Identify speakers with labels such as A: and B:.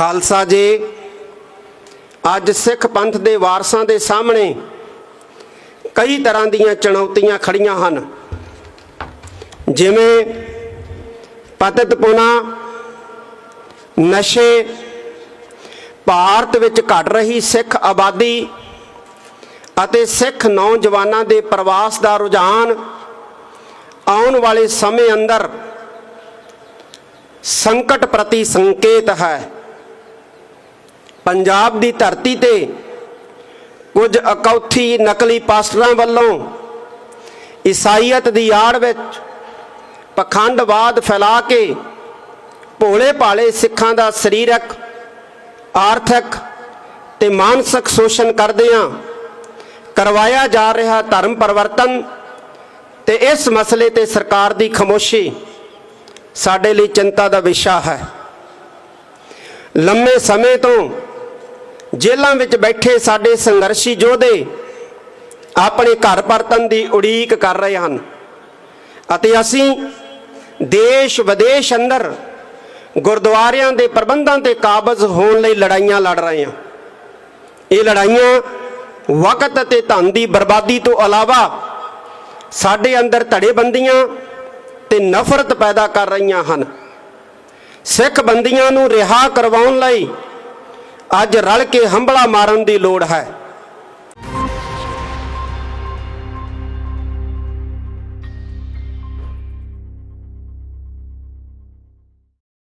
A: खालसा जी अज सिख पंथ के वारसां के सामने कई तरह दीयां चुनौतियां खड़ियां हन। जिवें पतितपुना, नशे, भारत विच घट रही सिख आबादी अते सिख नौजवानों के प्रवास का रुझान आने वाले समय अंदर संकट प्रति संकेत है। पंजाब की धरती ते कुछ अकौथी नकली पास्टरां वालों ईसाईयत की आड़ विच पखंडवाद फैला के भोले भाले सिखां दा सरीरक, आर्थिक ते मानसिक शोषण करदिआं करवाया जा रहा धर्म परिवर्तन ते इस मसले ते सरकार की खामोशी साडे लई चिंता का विषय है। लंबे समय तो जेलों में बैठे साडे संघर्षी योधे अपने घर परतन की उड़ीक कर रहे हैं अते असीं देश विदेश अंदर गुरुद्वारियां दे प्रबंधां ते काबज होने लई लड़ाइयां लड़ रहे हैं। ये लड़ाइयां वक्त ते धन की बर्बादी तो अलावा साडे अंदर धड़ेबंदियां ते नफरत पैदा कर रही हैं। सिख बंदियां नूं रिहा करवाउण लई अज रल के हंबला मारन की लोड़ है।